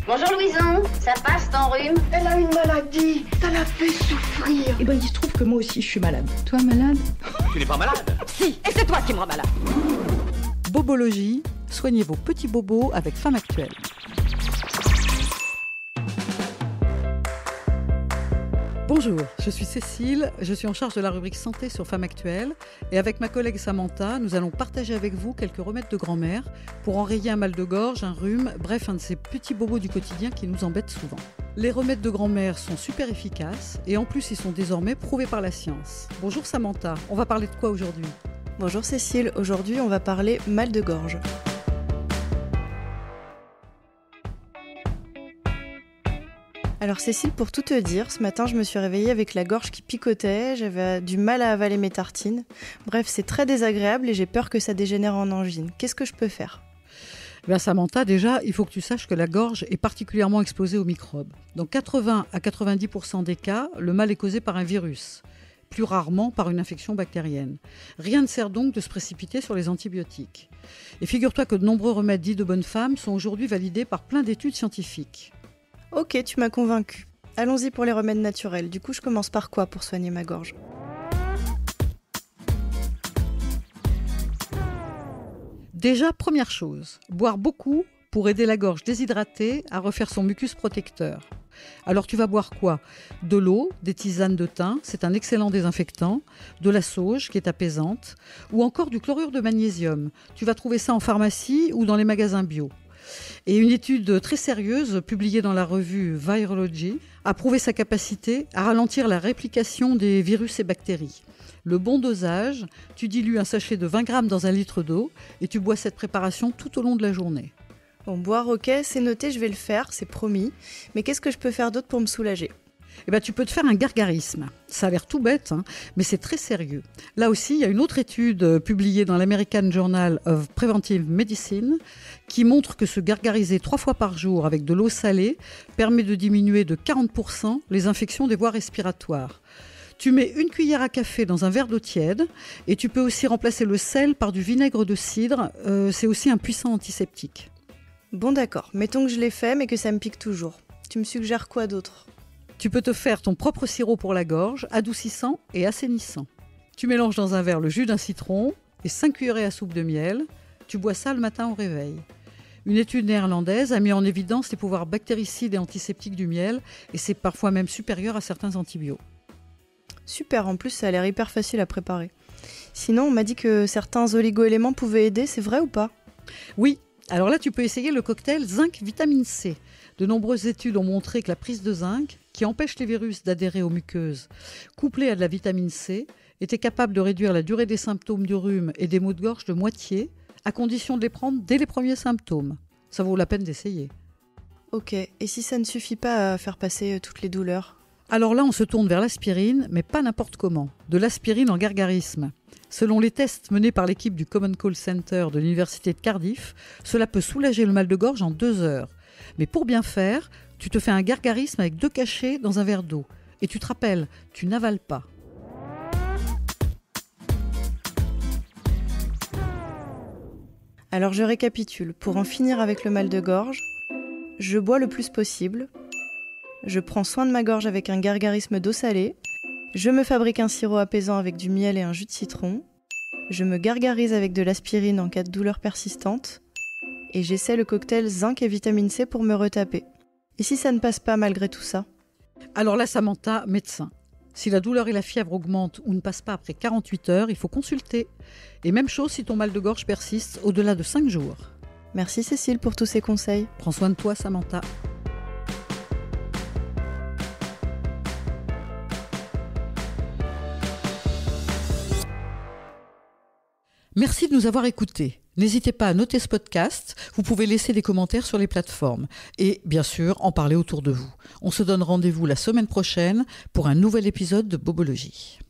Bonjour Louison, ça passe ton rhume? Elle a une maladie, ça la fait souffrir. Eh ben il se trouve que moi aussi je suis malade. Toi malade? Tu n'es pas malade? Si, et c'est toi qui me rends malade. Bobologie, soignez vos petits bobos avec Femme Actuelle. Bonjour, je suis Cécile, je suis en charge de la rubrique santé sur Femme Actuelle et avec ma collègue Samantha, nous allons partager avec vous quelques remèdes de grand-mère pour enrayer un mal de gorge, un rhume, bref, un de ces petits bobos du quotidien qui nous embêtent souvent. Les remèdes de grand-mère sont super efficaces et en plus ils sont désormais prouvés par la science. Bonjour Samantha, on va parler de quoi aujourd'hui ? Bonjour Cécile, aujourd'hui on va parler mal de gorge. Alors Cécile, pour tout te dire, ce matin je me suis réveillée avec la gorge qui picotait, j'avais du mal à avaler mes tartines. Bref, c'est très désagréable et j'ai peur que ça dégénère en angine. Qu'est-ce que je peux faire ? Bien Samantha, déjà, il faut que tu saches que la gorge est particulièrement exposée aux microbes. Dans 80 à 90% des cas, le mal est causé par un virus, plus rarement par une infection bactérienne. Rien ne sert donc de se précipiter sur les antibiotiques. Et figure-toi que de nombreux remèdes dits de bonne femme sont aujourd'hui validés par plein d'études scientifiques. Ok, tu m'as convaincue. Allons-y pour les remèdes naturels. Du coup, je commence par quoi pour soigner ma gorge ? Déjà, première chose, boire beaucoup pour aider la gorge déshydratée à refaire son mucus protecteur. Alors tu vas boire quoi ? De l'eau, des tisanes de thym, c'est un excellent désinfectant, de la sauge qui est apaisante, ou encore du chlorure de magnésium. Tu vas trouver ça en pharmacie ou dans les magasins bio. Et une étude très sérieuse, publiée dans la revue Virology, a prouvé sa capacité à ralentir la réplication des virus et bactéries. Le bon dosage, tu dilues un sachet de 20 grammes dans un litre d'eau et tu bois cette préparation tout au long de la journée. Bon, boire ok, c'est noté, je vais le faire, c'est promis. Mais qu'est-ce que je peux faire d'autre pour me soulager ? Eh ben, tu peux te faire un gargarisme. Ça a l'air tout bête, mais c'est très sérieux. Là aussi, il y a une autre étude publiée dans l'American Journal of Preventive Medicine qui montre que se gargariser 3 fois par jour avec de l'eau salée permet de diminuer de 40% les infections des voies respiratoires. Tu mets une cuillère à café dans un verre d'eau tiède et tu peux aussi remplacer le sel par du vinaigre de cidre. C'est aussi un puissant antiseptique. Bon d'accord, mettons que je l'ai fait mais que ça me pique toujours. Tu me suggères quoi d'autre ? Tu peux te faire ton propre sirop pour la gorge, adoucissant et assainissant. Tu mélanges dans un verre le jus d'un citron et 5 cuillerées à soupe de miel. Tu bois ça le matin au réveil. Une étude néerlandaise a mis en évidence les pouvoirs bactéricides et antiseptiques du miel et c'est parfois même supérieur à certains antibiotiques. Super, en plus ça a l'air hyper facile à préparer. Sinon, on m'a dit que certains oligo-éléments pouvaient aider, c'est vrai ou pas ? Oui, alors là tu peux essayer le cocktail zinc vitamine C. De nombreuses études ont montré que la prise de zinc, qui empêche les virus d'adhérer aux muqueuses, couplée à de la vitamine C, était capable de réduire la durée des symptômes du rhume et des maux de gorge de moitié, à condition de les prendre dès les premiers symptômes. Ça vaut la peine d'essayer. Ok, et si ça ne suffit pas à faire passer toutes les douleurs ? Alors là, on se tourne vers l'aspirine, mais pas n'importe comment. De l'aspirine en gargarisme. Selon les tests menés par l'équipe du Common Cold Center de l'université de Cardiff, cela peut soulager le mal de gorge en 2 heures. Mais pour bien faire, tu te fais un gargarisme avec 2 cachets dans un verre d'eau. Et tu te rappelles, tu n'avales pas. Alors je récapitule. Pour en finir avec le mal de gorge, je bois le plus possible. Je prends soin de ma gorge avec un gargarisme d'eau salée. Je me fabrique un sirop apaisant avec du miel et un jus de citron. Je me gargarise avec de l'aspirine en cas de douleur persistante. Et j'essaie le cocktail zinc et vitamine C pour me retaper. Et si ça ne passe pas malgré tout ça ? Alors là, Samantha, médecin. Si la douleur et la fièvre augmentent ou ne passent pas après 48 heures, il faut consulter. Et même chose si ton mal de gorge persiste au-delà de 5 jours. Merci Cécile pour tous ces conseils. Prends soin de toi, Samantha. Merci de nous avoir écoutés. N'hésitez pas à noter ce podcast, vous pouvez laisser des commentaires sur les plateformes et bien sûr en parler autour de vous. On se donne rendez-vous la semaine prochaine pour un nouvel épisode de Bobologie.